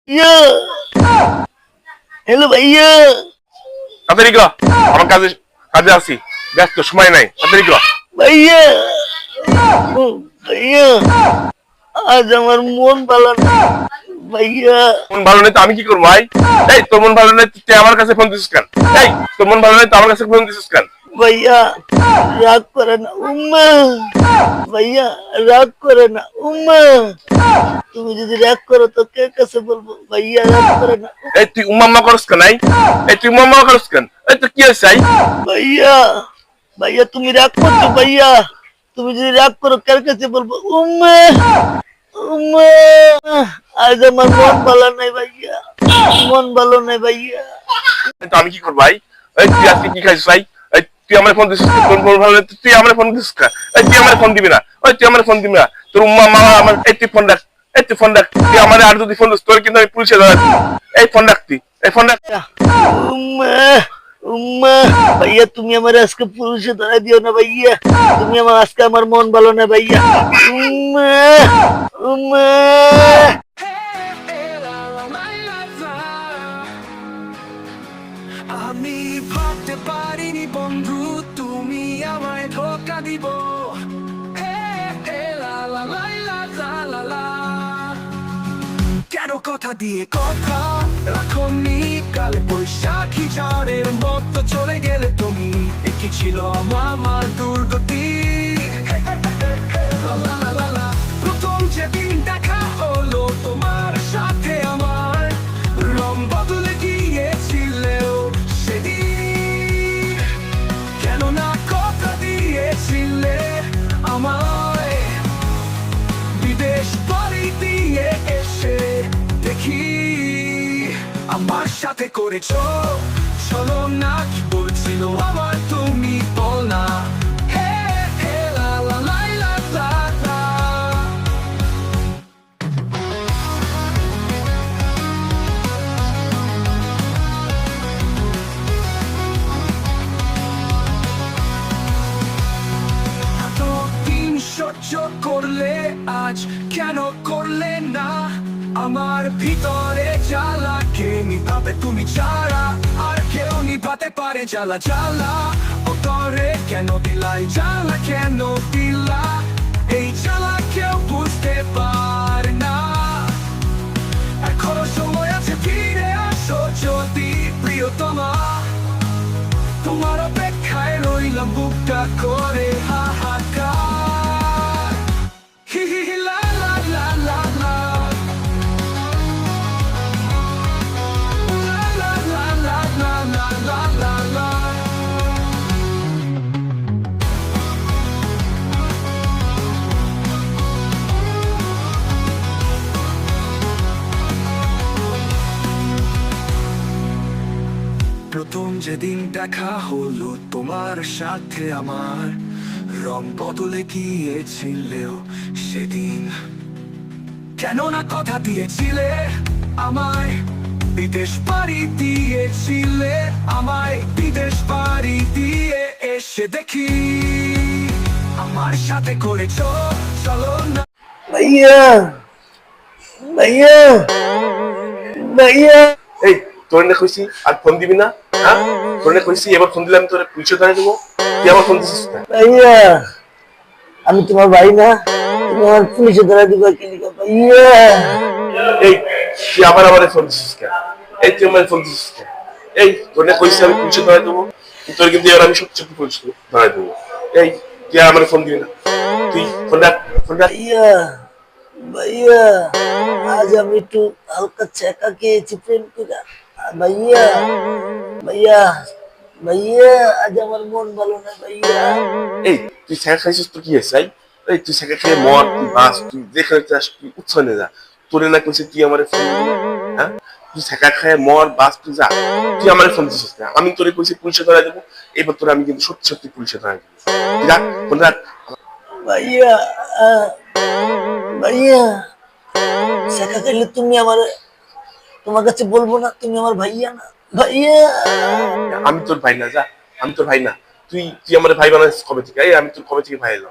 ইয়া hello ভাইয়া। তাড়াতাড়ি গো, আমার কাজে কাজে আছি, ব্যস্ত, সময় নাই, তাড়াতাড়ি গো। ভাইয়া ভাইয়া, আজ আমার মন ভালো না ভাইয়া। মন ভালো নেই তো আমি কি করবো ভাই? এই তোর মন ভালো নেই, তুই আমার কাছে ফোন দিছিস কেন? এই তোর মন ভালো নেই তো আমার কাছে ফোন দিছিস কেন? ভাইয়া রাগ করে না উম্মা, ভাইয়া রাগ করে না উম্মা। তুমি যদি রাগ করো তো কে কাছে বলবো? ভাইয়া রাগ করে না। এই তুই উম্মাম্মা করস কেন? এই তুই উম্মাম্মা করস কেন? এই তো কি হয়েছে? ভাইয়া ভাইয়া তুমি রাগ করছো ভাইয়া, তুমি যদি রাগ করো কার কাছে বলবো? উম্মা উম্মা, আজ আমার মন ভালো নাই ভাইয়া, মন ভালো নাই ভাইয়া। তো আমি কি করবো ভাই? এই তুই আজকে কি খাইছিস ভাই? এই তুই আমার ফোন দিছিস, তোর মন ভালো নেই, তুই আমার ফোন দিছিস কেন? এই তুই আমার ফোন দিবি না, ওই তুই আমার ফোন দিবি না, তোর উম্মা মামা আমার, এই তুই ফোন রাখ, এই তুই ফোন রাখ, তুই আমার আর যদি ফোন দিস তোর কিন্তু আমি পুলিশে ধরা দিই। এই ফোন রাখ, তুই এই ফোন রাখ। উম্মা উম্মা, ভাইয়া তুমি আমার আজকে পুলিশে ধরা দিও না ভাইয়া, তুমি আমার আজকে আমার মন ভালো না ভাইয়া। উম্মা উম্মা। আমি ভাবতে পারিনি বন্ধু তুমি আমায় ধোকা দিব। হে হে লা লা লা লা লা লা লা। কেন কথা দিয়ে কথা রাখনি, কালে বৈশাখী ঝড়ের মতো চলে গেলে তুমি। কি ছিল আমার দুর্গতি? লা লা লা লা। প্রথম যেদিন দেখা হলো তোমার সাথে আমার, রং বদলে গিয়েছিলেও সেদিন। কেন না কথা দিয়েছিলে আমায়, বিদেশ বাড়ি দিয়ে এসে দেখি আমার সাথে করেছো। চলো না কি বলছিল আমার তুমি বল না। হে হে লা লা লা লা লা লা। এতদিন সহ্য করলে আজ কেন করলে না? আমার ভিতরে জ্বালা কে নিভাবে তুমি ছাড়া? আর কেউ নিভাতে পারে জ্বালা জ্বালা? ওতরে কেন দিলাই জ্বালা, কেন দিলা এই জ্বালা? কেউ বুঝতে পারে না। এখনো সময় আছে, ফিরে আসো যদি প্রিয়তমা। তোমার অপেক্ষায় রইলাম বুকটা করে হাহাকার। হি হি হি লা লা লা লা লা। লা লা লা লা লা লা লা লা লা। প্রথম যেদিন দেখা হলো তোমার সাথে আমার, রং বদলে গিয়েছিলেও সেদিন। কেন না কথা দিয়েছিলে আমায়, বিদেশ পাড়ি দিয়েছিলে আমায়, বিদেশ পাড়ি দিয়ে এসে দেখি আমার সাথে করেছো। চলো না ভাইয়া ভাইয়া ভাইয়া। এই তোর না কইছি আর ফোন দিবি না, হ্যাঁ? তোর না কইছি এবার ফোন দিলে আমি তোর পুলিশে ধরে দেবো, তুই আমার ফোন দিছিস কেন? ভাইয়া আমি তোমার ভাই না, তুমি আমার পুলিশে ধরা দিবা কি লিখা ভাইয়া? এই তুই আবার আমার ফোন দিছিস কেন? এই তুই আমার ফোন দিছিস কেন? এই তোর না কইছি আমি পুলিশে ধরে দেবো, তোর কিন্তু এবার আমি সত্যি সত্যি পুলিশে ধরে দেবো। এই তুই আর আমার ফোন দিবি না, তুই ফোন রাখ, ফোন রাখ। ভাইয়া ভাইয়া, আজ আমি একটু হালকা চেকা খেয়েছি প্রেম করে। ভাইয়া ভাইয়া ভাইয়া, আজ আমার মন ভালো না ভাইয়া। এই তুই স্যার খাইছিস তো কি হয়েছে? এই তুই স্যার খেয়ে মর, তুই বাস, তুই যেখানে চাস তুই উৎসনে যা, তোরে না কইছে তুই আমার ফোন দিবি না, হ্যাঁ? তুই স্যার খেয়ে মর, বাস, তুই যা, তুই আমার ফোন দিছিস না, আমি তোরে কইছি পুলিশে ধরা দেবো, এবার তোরে আমি কিন্তু সত্যি সত্যি পুলিশে ধরা দেবো। তুই রাখ, ফোন রাখ। ভাইয়া ভাইয়া, চেকা খেলে তুমি আমার, তোমার কাছে বলবো না, তুমি আমার ভাইয়া না ভাইয়া। আমি তোর ভাই না, যা, আমি তোর ভাই না। তুই তুই আমার ভাই বানাইছিস কবে থেকে? এই আমি তোর কবে থেকে ভাই এলাম?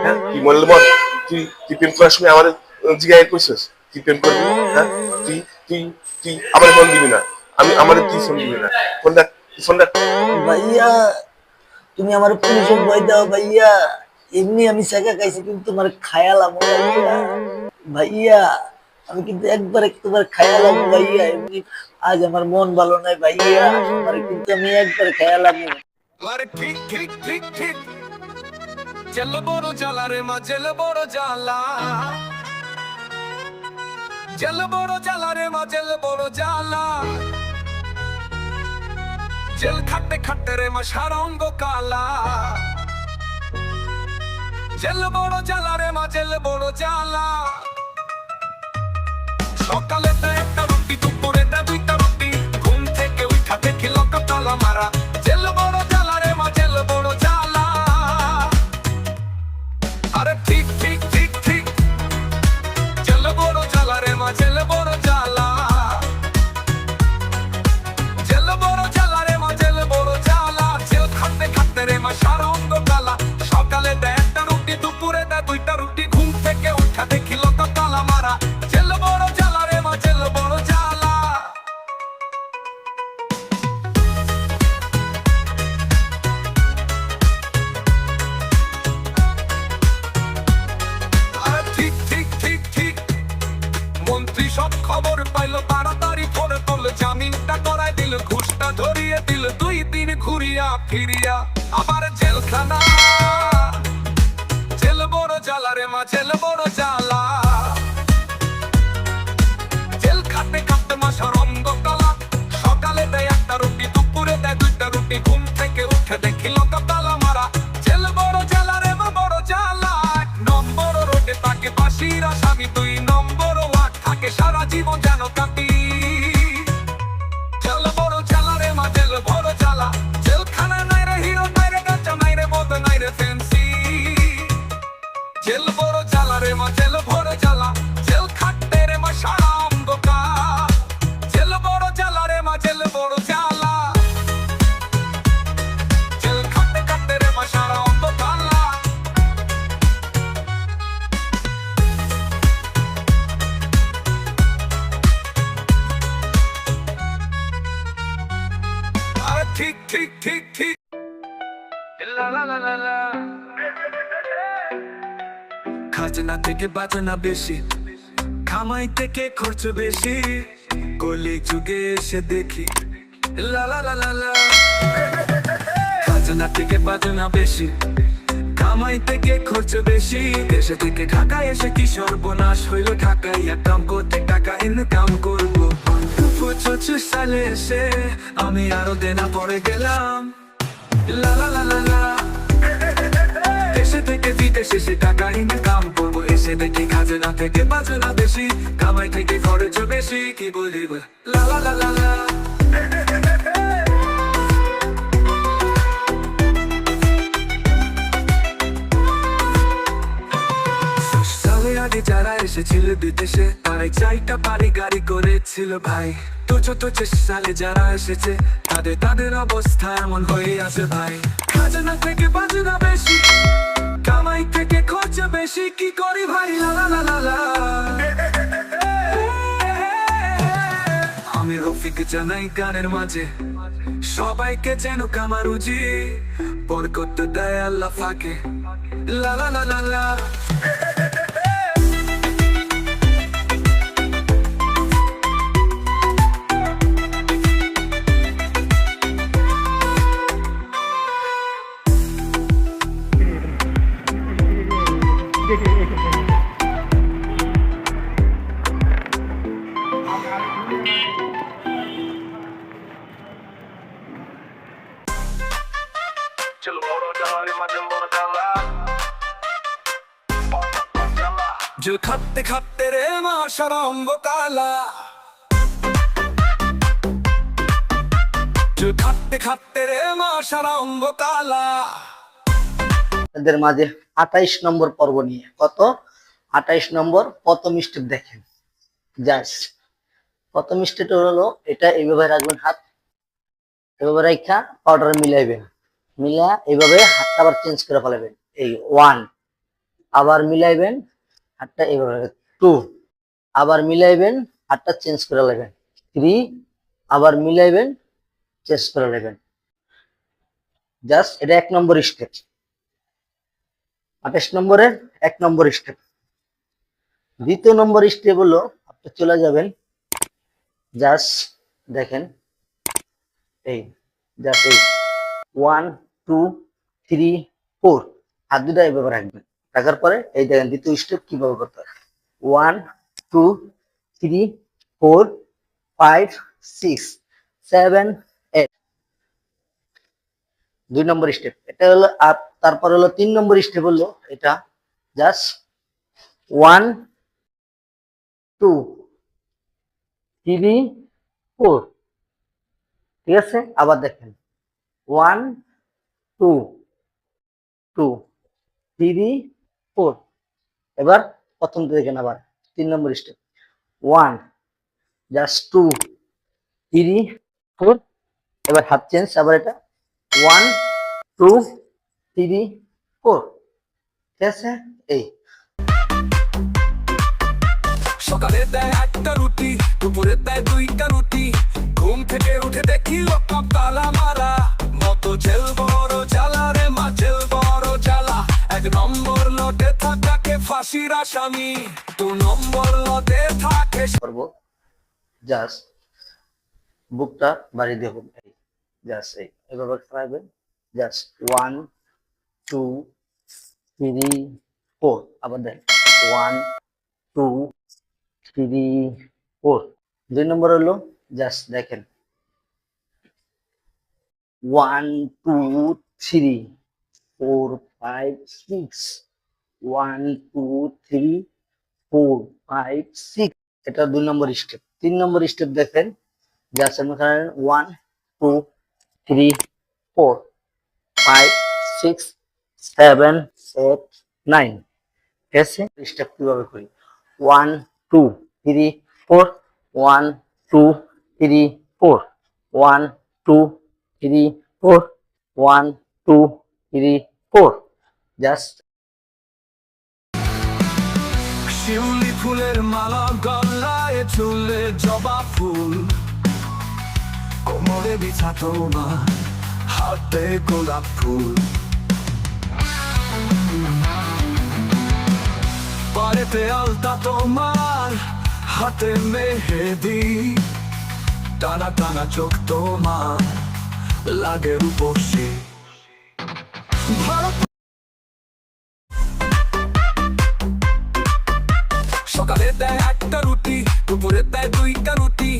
হ্যাঁ, তুই মরলে মর, তুই তুই প্রেম করার সময় আমার জিগায় কইছিস তুই প্রেম করবি, হ্যাঁ? তুই তুই তুই আমার ফোন দিবি না, আমি আমার তুই ফোন দিবি না, ফোনটা ভাইয়া তুমি আমার পুলিশের ভয় দাও ভাইয়া, এমনি আমি শেখা খাইছি কিন্তু তোমার খায়ালাম ভাইয়া। ভাইয়া আমি কিন্তু একবারে তোমার খায়ালাম ভাইয়া, এমনি আজ আমার মন ভালো নাই ভাইয়া, তোমার কিন্তু আমি একবার খায়ালাম। আরে ঠিক ঠিক ঠিক ঠিক জেল বড় জ্বালা রে মা জেল বড় জ্বালা, জেল বড় জ্বালা রে মা জেল বড় জ্বালা, জেল খাটতে খাটতে রে মা সারা অঙ্গ কালা, জেল বড় জ্বালা রে মা জেল বড় জ্বালা, সকালে একটা রুটি দুপুরে দুইটা রুটি, ঘুম থেকে উঠা দেখি লক্ষ্য তালা মারা, জেল বড় জ্বালা রে মা জেল বড় জ্বালা। আরে ঠিক ঠিক ঠিক ঠিক জেল বড় জ্বালা রে মা জেল বড় জ্বালা, জেল বড় জ্বালা রে মা জেল বড় জ্বালা, জেল খাটতে খাটতে রে মা সারা অঙ্গ কালা, সকালে একটা রুটি দুপুরে দুইটা রুটি, ঘুম থেকে উঠা দেখি লক্ষ্য তালা মারা, জেল বড় জ্বালা রে মা জেল বড় জ্বালা। আরে ঠিক ঠিক ঠিক ঠিক মন্ত্রী সব খবর পাইলো, তাড়াতাড়ি ফোনে করলো, জামিনটা করাই দিল, ঘুষটা ধরিয়ে দিল, 2 দিন ঘুরিয়া ফিরিয়া আবার জেলখানা, জেল বড় জ্বালা রে মা জেল বড় জ্বালা, জেল খাটতে খাটতে মাসা রঙ্গ কালা, সকালে দেয় একটা রুটি দুপুরে দেয় দুইটা রুটি, ঘুম থেকে উঠে দেখি লঙ্কা তালা মারা, জেল বড় জ্বালা রে মা বড় জ্বালা। 1 নম্বর রোডে তাকে ফাঁসির আসামি, 2 নম্বর ওয়ার্ড থাকে সারা জীবন যেন কাটি, জেল বড় জ্বালা রে মা জেল বড় জ্বালা, জেলখানা নাই রে হিরো নাই রে গাঁজা নাই রে মদ নাই রে ফ্যান্সি, জেল বড় জ্বালা রে মা জেল বড় জ্বালা, জেল খাটতে রে মা সারা অন্ধকার, জেল বড় জ্বালা রে মা জেল বড় জ্বালা, জেল খাটতে খাটতে রে মা সারা অন্ধকার। আরে ঠিক ঠিক ঠিক ঠিক লা লা লা লা লা, খাজনা থেকে বাজনা বেশি, কামাই থেকে খরচ বেশি, কলি যুগে এসে দেখি লা লা লা লা লা, খাজনা থেকে বাজনা বেশি, কামাই থেকে খরচ বেশি, দেশে থেকে ঢাকায় এসে কি সর্বনাশ হইল, ঢাকায় কাম করতে টাকা ইনকাম করবো, 25 সালে এসে আমি আরো দেনা পড়ে গেলাম লা লা লা লা লা, দেশে থেকে বিদেশে সে টাকা ইনকাম করবো, এসে দেখি খাজনা থেকে বাজনা বেশি, কামাই থেকে খরচ বেশি, কি বলি লা লা লা লা লা। সালে আগে যারা এসেছিল বিদেশে, তারাই 4টা বাড়ি গাড়ি করেছিল ভাই, তো 25 সালে যারা এসেছে তাদের তাদের অবস্থা এমন হয়ে আছে ভাই, খাজনা থেকে বাজনা বেশি, কামাই থেকে খরচ বেশি, কি করি ভাই লা লা লা লা লা। আমি রফিক জানাই গানের মাঝে সবাইকে যেন কামার উজি, বরকত দেয় আল্লাহ ফাঁকে লা লা লা লা লা। জেল খাটতে খাটতে রে মা সারা অঙ্গ কালা, জেল খাটতে খাটতে রে মা সারা অঙ্গ কালা। এদের মাঝে 28 নম্বর পর্ব নিয়ে, কত 28 নম্বর প্রথম স্টেপ দেখেন, জাস্ট প্রথম স্টেপ হলো এটা, এইভাবে রাখবেন হাত, এভাবে রাখা পাউডার মিলাইবেন, মিলা এইভাবে হাতটা আবার চেঞ্জ করে ফেলাবেন, এই 1 আবার মিলাইবেন হাতটা এইভাবে, 2 আবার মিলাইবেন হাতটা চেঞ্জ করে নেবেন, 3 আবার মিলাইবেন, চেঞ্জ করে নেবেন। জাস্ট এটা 1 নম্বর স্টেপ, 28 নম্বরের 1 নম্বর স্টেপ। দ্বিতীয় নম্বর স্টেপ হলো আপনি চলে যাবেন, জাস্ট দেখেন এই জাস্ট এই 1 2 3 4 হাত দুটা এভাবে রাখবেন, রাখার পরে এই দেখেন দ্বিতীয় স্টেপ কিভাবে করতে হয়। 1 2 3 4 5 6 7 8 2 নম্বর স্টেপ। এটা হলো আপ। তারপর হলো 3 নম্বর স্টেপ হলো এটা জাস্ট 1 2 3 4, ঠিক আছে? আবার দেখেন 1 2 2 3 4। এবার প্রথম দেখেন আবার 3 নম্বর স্টেপ 1 জাস্ট 2 3 4। এবার হাত চেঞ্জ, আবার এটা 1 2 3 4, ঠিক আছে? এই সকালে দেয় একটা রুটি, দুপুরে দেয় 2টা রুটি, ঘুম থেকে উঠে দেখি লোক তালা মারা, মতো জেল বড় জ্বালা রে মা, জেল বড় জ্বালা। 1 নম্বর লটে থাকাকে ফাঁসির আসামি, 2 নম্বর লটে থাকে করব। জাস্ট বুকটা বাড়ি দেব, এই জাস্ট এই এভাবে খারাপবেন, জাস্ট 1 2 3 4। আবার দেন 1 2 3 4। 2 নম্বর হলো জাস্ট দেখেন 1 2 3 4 5 6, 1 2 3 4 5 6। এটা 2 নম্বর স্টেপ। 3 নম্বর স্টেপ দেখেন জাস্ট আমি এখানে 1 2 3 4 5 6 7 8 9, ঠিক আছে? স্টেপ কিভাবে করি? 1 2 3 4 1 2 3 4 1 2 3 4 1 2 3 4। জাস্ট শিউলি ফুলের মালা গলায়, চুলে জবা ফুল, কোমরে বিছা তোমার, হাতে গোলাপ ফুল, পায়েতে আলতা তোমার, হাতে মেহেদি, টানা টানা চোখ তোমার, লাগে রূপসী। সকালে দেয় একটা রুটি, দুপুরে দেয় 2টা রুটি,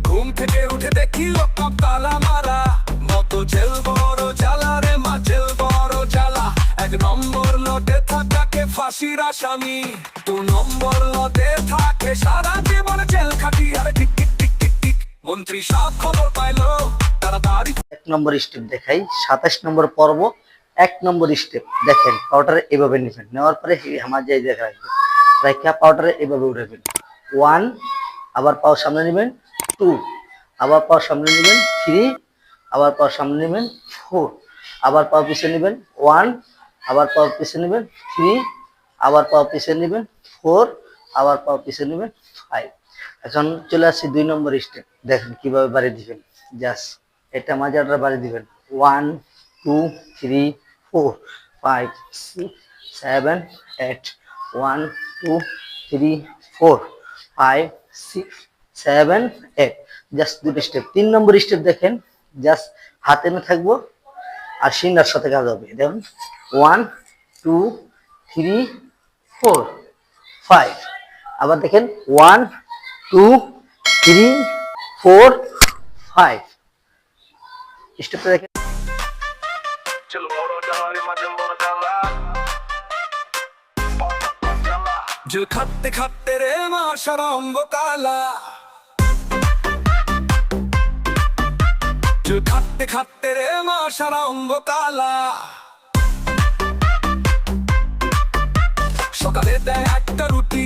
ঘুম থেকে উঠে দেখি লোক তালা মারা, মতো জেল বড় জ্বালা রে মা, জেল বড় জ্বালা। 1 নম্বর লটে থাকাকে ফাঁসির আসামি, 2 নম্বর লটে থাকে সারা জীবন জেল খাটি। আরে tick tick tick tick tick, মন্ত্রী সব খবর পাইলো তাড়াতাড়ি। 1 নম্বর স্টেপ দেখাই, 27 নম্বর পর্ব। 1 নম্বর স্টেপ দেখেন পাউডার এভাবে নেবেন, নেওয়ার পরে আমার যে দেখা রাখবেন, রাখা পাউডারে এভাবে উঠাবেন। 1 আবার পাও সামনে নেবেন, 2 আবার পাও সামনে নেবেন, 3 আবার পাও সামনে নেবেন, 4 আবার পাও পিছনে নেবেন, 1 আবার পাও পিছনে নেবেন, 3 আবার পাও পিছনে নেবেন, 4 আবার পাও পিছনে নেবেন, 5। এখন চলে আসছি 2 নম্বর স্টেপ, দেখেন কিভাবে বাড়ি দিবেন। জাস্ট এটা মাজাটা বাড়ি দিবেন, 1 2 3 4 5 6 7 8 1 2 3 4 5 6 7 8। জাস্ট 2টা স্টেপ। 3 নম্বর স্টেপ দেখেন জাস্ট হাতে না থাকবো আর সিনার সাথে কাজ হবে। দেখুন 1 2 3 4 5। আবার দেখেন 1 2 3 4 5। স্টেপটা দেখেন। চলো বড় জ্বালা রে মা, জেল বড় জ্বালা, জেল খাটতে খাটতে রে মা সারা অঙ্গ কালা, জেল খাটতে খাটতে রে মা সারা অঙ্গ কালা। সকালে দেয় একটা রুটি,